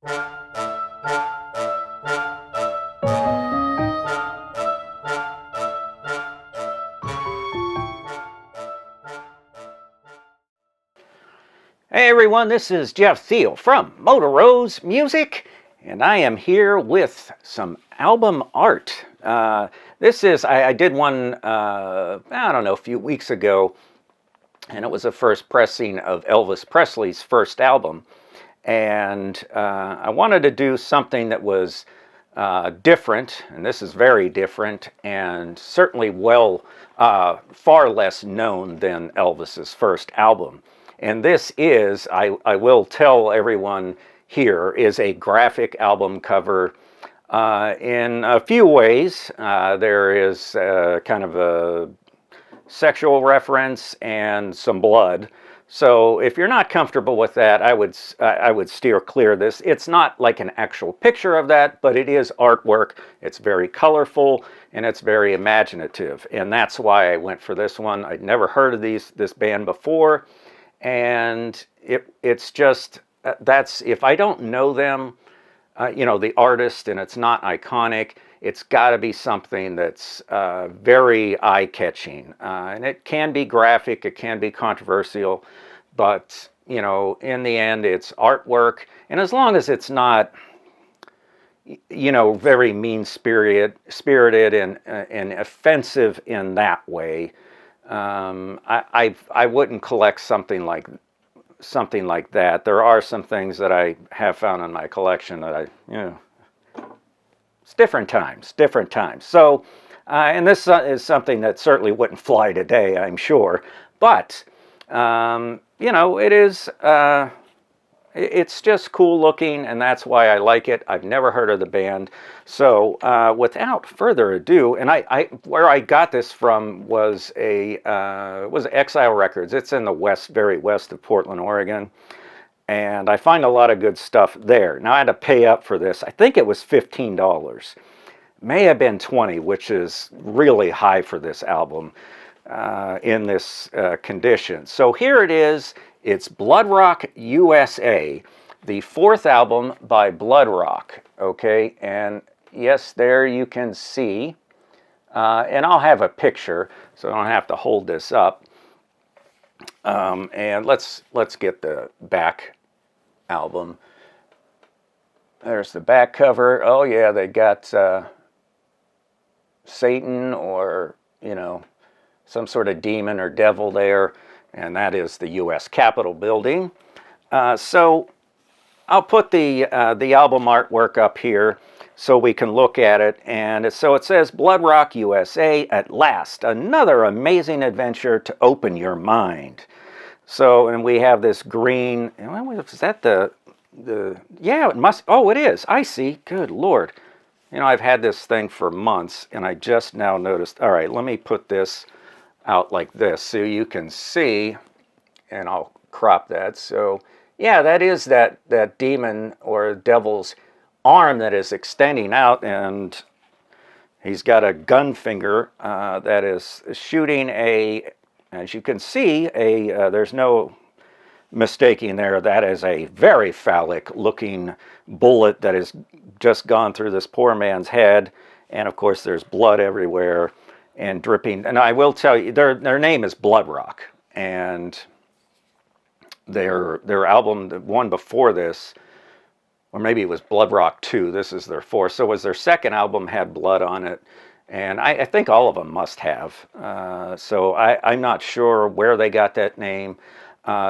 Hey everyone, this is Jeff Thiel from Motorose Music, and I am here with some album art. I did one, I don't know, a few weeks ago, and it was a first pressing of Elvis Presley's first album. And I wanted to do something that was different, and this is very different, and certainly far less known than Elvis's first album. And this is, I will tell everyone here, is a graphic album cover in a few ways. There is kind of a sexual reference and some blood. So if you're not comfortable with that, I would steer clear of this. It's not like an actual picture of that, but it is artwork. It's very colorful and it's very imaginative. And that's why I went for this one. I'd never heard of this band before. And it's just, if I don't know them, the artist, and it's not iconic, it's got to be something that's very eye-catching. And it can be graphic, it can be controversial, but, in the end, it's artwork. And as long as it's not, very mean-spirited and offensive in that way, I wouldn't collect something like that. There are some things that I have found in my collection that it's different times. So, and this is something that certainly wouldn't fly today, I'm sure. But it is. It's just cool looking, and that's why I like it. I've never heard of the band. So without further ado, and where I got this from was Exile Records. It's in the very west of Portland, Oregon. And I find a lot of good stuff there. Now I had to pay up for this. I think it was $15. May have been $20, which is really high for this album in this condition. So here it is. It's Blood Rock USA, the fourth album by Blood Rock, okay? And yes, there you can see, and I'll have a picture, so I don't have to hold this up. And let's get the back album. There's the back cover. Oh yeah, they got Satan or, some sort of demon or devil there. And that is the U.S. Capitol building. So I'll put the album artwork up here so we can look at it. And so it says, Blood Rock USA, at last, another amazing adventure to open your mind. So, and we have this green, is that yeah, it must, oh, it is. I see. Good Lord. I've had this thing for months, and I just now noticed. All right, let me put this out like this so you can see, and I'll crop that. So yeah, that is that demon or devil's arm that is extending out, and he's got a gun finger that is shooting as you can see, there's no mistaking there, that is a very phallic looking bullet that has just gone through this poor man's head, and of course there's blood everywhere and dripping. And I will tell you, their name is Blood Rock, and their album, the one before this, or maybe it was Blood Rock 2, this is their fourth, so was their second album had blood on it, and I think all of them must have. So I'm not sure where they got that name.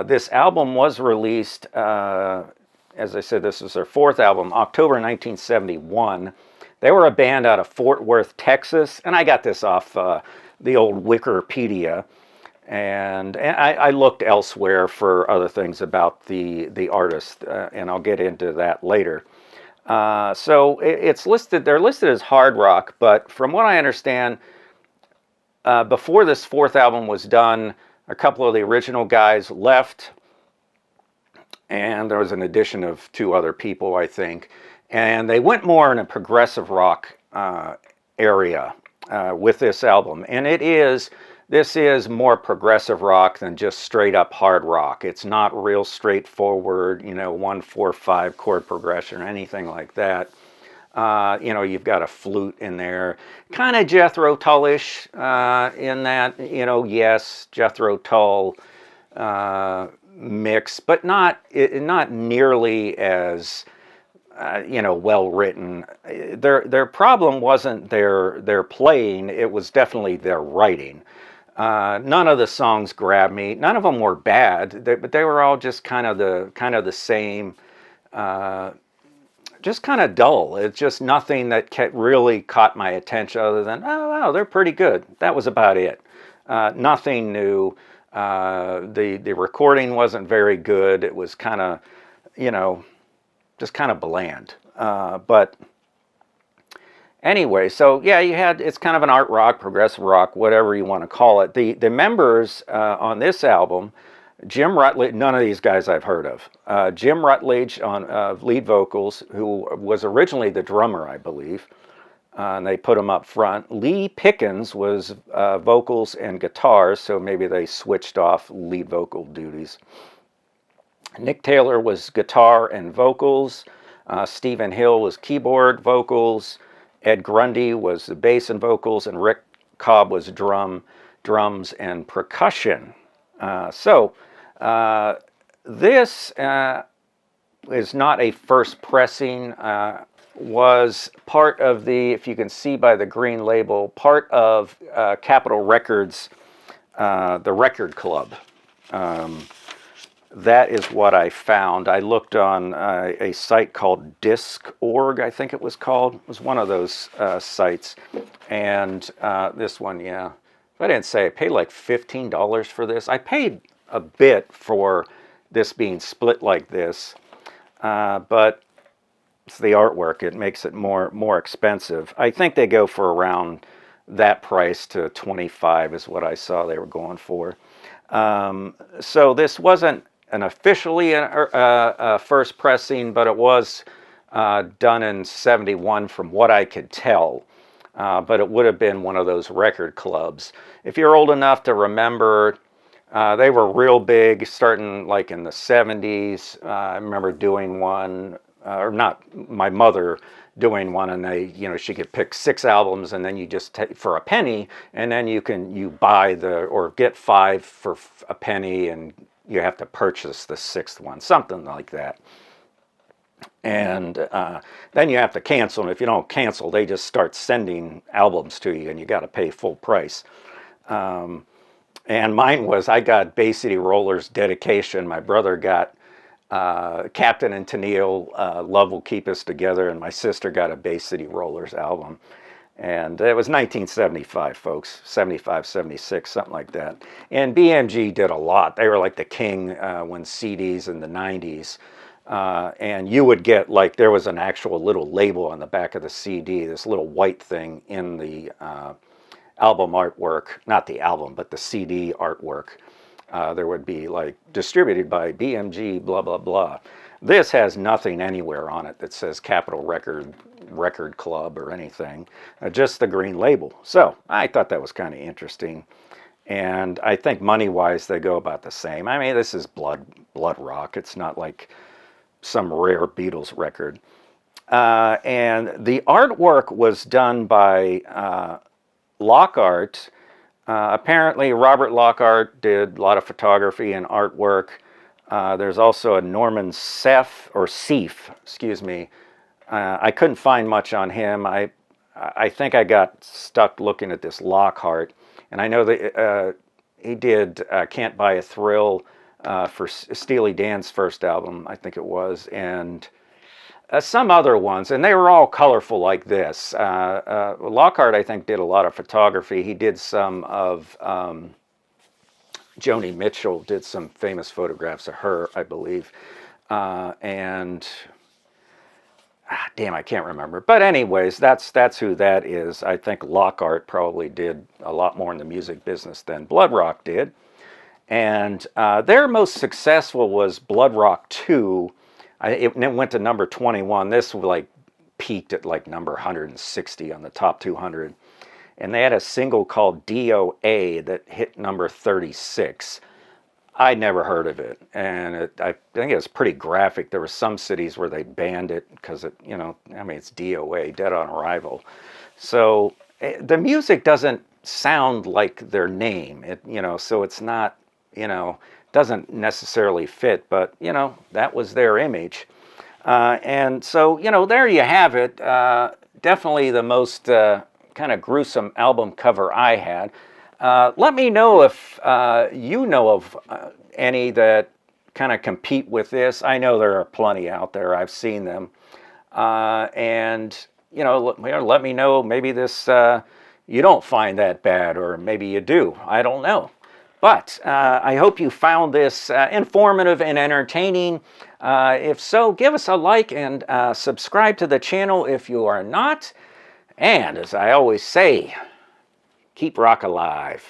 This album was released, as I said, this is their fourth album, October 1971. They were a band out of Fort Worth, Texas, and I got this off the old Wikipedia, and I looked elsewhere for other things about the artist, and I'll get into that later. So it's listed. They're listed as hard rock, but from what I understand, before this fourth album was done, a couple of the original guys left, and there was an addition of 2 other people, I think. And they went more in a progressive rock area with this album. And it is this is more progressive rock than just straight up hard rock. It's not real straightforward, 1-4-5 chord progression or anything like that. You've got a flute in there, kind of Jethro Tullish in that, yes, Jethro Tull mix, but not nearly as well written. Their problem wasn't their playing; it was definitely their writing. None of the songs grabbed me. None of them were bad, but they were all just kind of the same. Just kind of dull. It's just nothing that really caught my attention other than, oh, wow, they're pretty good. That was about it. Nothing new. The recording wasn't very good. It was kind of, just kind of bland. But anyway, so yeah, it's kind of an art rock, progressive rock, whatever you want to call it. The members on this album, Jim Rutledge, none of these guys I've heard of. Jim Rutledge on lead vocals, who was originally the drummer, I believe, and they put him up front. Lee Pickens was vocals and guitars, so maybe they switched off lead vocal duties. Nick Taylor was guitar and vocals. Stephen Hill was keyboard, vocals. Ed Grundy was the bass and vocals, and Rick Cobb was drums and percussion. This is not a first pressing, was part of the, if you can see by the green label, part of Capitol Records, the record club. That is what I found. I looked on a site called Disc.org, I think it was called. It was one of those sites. And this one, yeah. I didn't say I paid like $15 for this. I paid a bit for this being split like this, but it's the artwork. It makes it more expensive. I think they go for around that price to $25 is what I saw they were going for. So this wasn't an officially a first pressing, but it was done in '71 from what I could tell. But it would have been one of those record clubs. If you're old enough to remember, they were real big starting like in the 70s. I remember doing one, or not, my mother doing one, and she could pick 6 albums, and then you just take for a penny, and then you buy or get 5 for a penny, and you have to purchase the 6th one, something like that. And then you have to cancel, and if you don't cancel, they just start sending albums to you, and you got to pay full price. And mine was, I got Bay City Rollers Dedication. My brother got Captain and Tennille, Love Will Keep Us Together, and my sister got a Bay City Rollers album. And it was 1975, folks, 75, 76, something like that. And BMG did a lot. They were like the king when CDs in the 90s. And you would get, like, there was an actual little label on the back of the CD, this little white thing in the album artwork, not the album, but the CD artwork. There would be, like, distributed by BMG, blah, blah, blah. This has nothing anywhere on it that says Capitol Record Club or anything, just the green label. So I thought that was kind of interesting. And I think money-wise, they go about the same. I mean, this is blood rock. It's not like some rare Beatles record. And the artwork was done by Lockhart. Apparently, Robert Lockhart did a lot of photography and artwork. There's also a Norman Seff, excuse me. I couldn't find much on him. I think I got stuck looking at this Lockhart. And I know that he did Can't Buy a Thrill for Steely Dan's first album, I think it was, and some other ones, and they were all colorful like this. Lockhart, I think, did a lot of photography. He did some of Joni Mitchell, did some famous photographs of her, I believe, and damn, I can't remember. But anyways, that's who that is. I think Lockhart probably did a lot more in the music business than Blood Rock did. And their most successful was Blood Rock 2. It went to number 21. This like peaked at like number 160 on the top 200. and they had a single called DOA that hit number 36. I never heard of it, and I think it was pretty graphic. There were some cities where they banned it because it, you know, I mean, it's DOA, Dead on Arrival. So the music doesn't sound like their name, you know, so it's not, you know, doesn't necessarily fit, but, you know, that was their image. And so, you know, there you have it. Definitely the most kind of gruesome album cover I had. Let me know if you know of any that kind of compete with this. I know there are plenty out there. I've seen them. And, you know, let me know. Maybe this, you don't find that bad, or maybe you do. I don't know. But I hope you found this informative and entertaining. If so, give us a like and subscribe to the channel if you are not. And as I always say, keep rock alive.